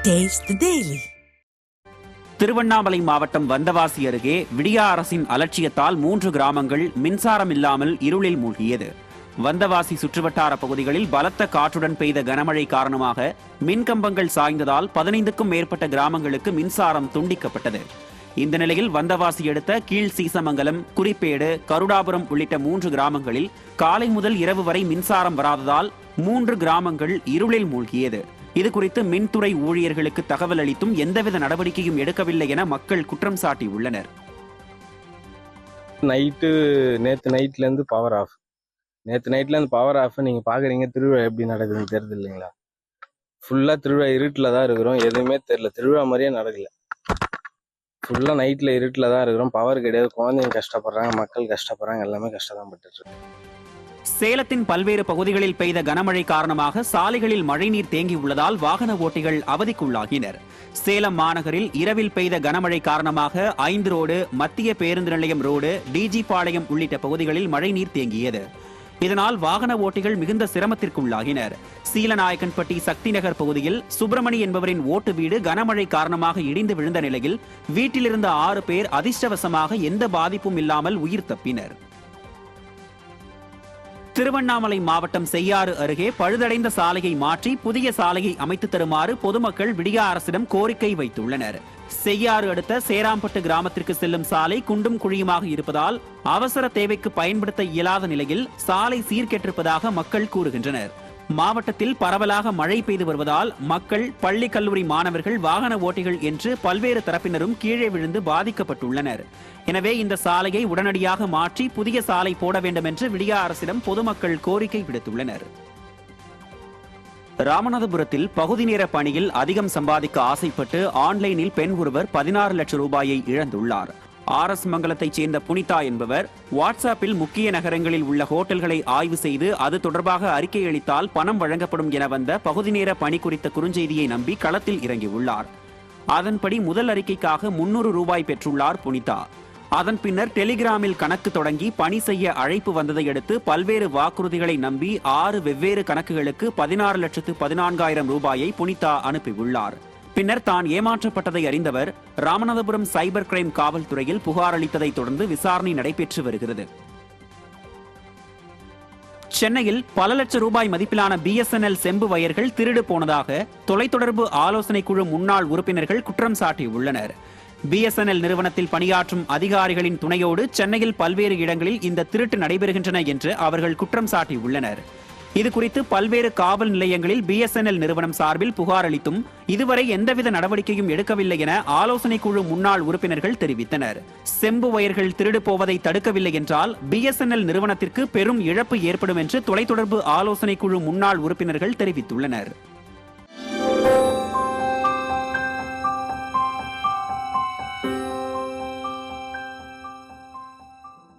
Taste the Daily. Tiruvannamalai மாவட்டம் வந்தவாசி அருகே விடியா அரசின் அலட்சியத்தால் 3 கிராமங்கள் மின்சாரம் இல்லாமல் இருளில் மூழ்கியது. வந்தவாசி சுற்றுவட்டார பகுதிகளில் பலத்த காற்றுடன் பெய்த கனமழை காரணமாக மின்கம்பங்கள் சாய்ந்ததால் 15க்கும் மேற்பட்ட கிராமங்களுக்கு மின்சாரம் துண்டிக்கப்பட்டது. இந்த நிலையில் வந்தவாசி அடுத்த கீழ் சீசமங்கலம், குறிப்பேடு, கருடாபுரம் உள்ளிட்ட 3 கிராமங்களில் காலை முதல் இரவு வரை மின்சாரம் வராததால் 3 கிராமங்கள் இருளில் மூழ்கியது. இதுகுறித்து மின்துறை ஊழியர்களுக்கு தகவல் அளித்தும் எந்தவித நடவடிக்கையும் எடுக்கவில்லை என மக்கள் குற்றம் சாட்டியுள்ளனர். நேற்று நைட்லேருந்து பவர் ஆஃப். நீங்கள் பார்க்குறீங்க திருவிழா எப்படி நடக்குதுன்னு தெரியுது இல்லைங்களா? ஃபுல்லாக திருவிழா இருட்டில் தான் இருக்கிறோம். எதுவுமே தெரியல, திருவிழா மாதிரியே நடக்கல. ஃபுல்லாக நைட்டில் இருட்டில் தான் இருக்கிறோம். பவர் கிடையாது. குழந்தைங்க கஷ்டப்படுறாங்க, மக்கள் கஷ்டப்படுறாங்க, எல்லாமே கஷ்டம் தான் பட்டுருக்கு. சேலத்தின் பல்வேறு பகுதிகளில் பெய்த கனமழை காரணமாக சாலைகளில் மழைநீர் தேங்கியுள்ளதால் வாகன ஓட்டிகள் அவதிக்குள்ளாகினர். சேலம் மாநகரில் இரவில் பெய்த கனமழை காரணமாக 5 ரோடு, மத்திய பேருந்து நிலையம் ரோடு, டிஜி பாளையம் உள்ளிட்ட பகுதிகளில் மழைநீர் தேங்கியது. இதனால் வாகன ஓட்டிகள் மிகுந்த சிரமத்திற்குள்ளாகினர். சீலநாயக்கன்பட்டி சக்தி நகர் பகுதியில் சுப்பிரமணி என்பவரின் ஓட்டு வீடு கனமழை காரணமாக இடிந்து விழுந்த நிலையில் வீட்டிலிருந்த 6 பேர் அதிர்ஷ்டவசமாக எந்த பாதிப்பும் இல்லாமல் உயிர் தப்பினர். திருவண்ணாமலை மாவட்டம் செய்யாறு அருகே பழுதடைந்த சாலையை மாற்றி புதிய சாலையை அமைத்து தருமாறு பொதுமக்கள் விடியா அரசிடம் கோரிக்கை வைத்துள்ளனர். செய்யாறு அடுத்த சேராம்பட்டு கிராமத்திற்கு செல்லும் சாலை குண்டும் குழியுமாக இருப்பதால் அவசர தேவைக்கு பயன்படுத்த இயலாத நிலையில் சாலை சீர்கெட்டிருப்பதாக மக்கள் கூறுகின்றனர். மாவட்டத்தில் பரவலாக மழை பெய்து வருவதால் மக்கள், பள்ளி கல்லூரி மாணவர்கள், வாகன ஓட்டிகள் என்று பல்வேறு தரப்பினரும் கீழே விழுந்து பாதிக்கப்பட்டுள்ளனர். எனவே இந்த சாலையை உடனடியாக மாற்றி புதிய சாலை போட வேண்டும் என்று விடியா அரசிடம் பொதுமக்கள் கோரிக்கை விடுத்துள்ளனர். ராமநாதபுரத்தில் பகுதி நேர பணியில் அதிகம் சம்பாதிக்க ஆசைப்பட்டு ஆன்லைனில் பெண் ஒருவர் 16 லட்சம் ரூபாயை இழந்துள்ளார். RS மங்கலத்தைச் சேர்ந்த புனிதா என்பவர் வாட்ஸ்அப்பில் முக்கிய நகரங்களில் உள்ள ஹோட்டல்களை ஆய்வு செய்து அது தொடர்பாக அறிக்கை அளித்தால் பணம் வழங்கப்படும் என வந்த பகுதி நேர பணி குறித்த குறுஞ்செய்தியை நம்பி களத்தில் இறங்கியுள்ளார். அதன்படி முதல் அறிக்கைக்காக 300 ரூபாய் பெற்றுள்ளார் புனிதா. அதன் பின்னர் டெலிகிராமில் கணக்கு தொடங்கி பணி செய்ய அழைப்பு வந்ததை அடுத்து பல்வேறு வாக்குறுதிகளை நம்பி 6 வெவ்வேறு கணக்குகளுக்கு 16,14,000 ரூபாயை புனிதா அனுப்பியுள்ளார். பின்னர் தான் ஏமாற்றப்பட்டதை அறிந்தவர் ராமநாதபுரம் சைபர் கிரைம் காவல்துறையில் புகார் அளித்ததை தொடர்ந்து விசாரணை நடைபெற்று வருகிறது. சென்னையில் பல லட்சம் ரூபாய் மதிப்பிலான BSNL செம்பு வயர்கள் திருடு போனதாக தொலைத்தொடர்பு ஆலோசனை குழு முன்னாள் உறுப்பினர்கள் குற்றம் சாட்டியுள்ளனர். BSNL நிறுவனத்தில் பணியாற்றும் அதிகாரிகளின் துணையோடு சென்னையில் பல்வேறு இடங்களில் இந்த திருட்டு நடைபெறுகின்றன என்று அவர்கள் குற்றம் சாட்டியுள்ளனர். இதுகுறித்து பல்வேறு காவல் நிலையங்களில் BSNL நிறுவனம் சார்பில் புகார் அளித்தும் இதுவரை எந்தவித நடவடிக்கையும் எடுக்கவில்லை என ஆலோசனை குழு முன்னாள் உறுப்பினர்கள் தெரிவித்தனர். செம்பு வயர்கள் திருடு போவதை தடுக்கவில்லை என்றால் BSNL நிறுவனத்திற்கு பெரும் இழப்பு ஏற்படும் என்று தொலைத்தொடர்பு ஆலோசனை குழு முன்னாள் உறுப்பினர்கள் தெரிவித்துள்ளனர்.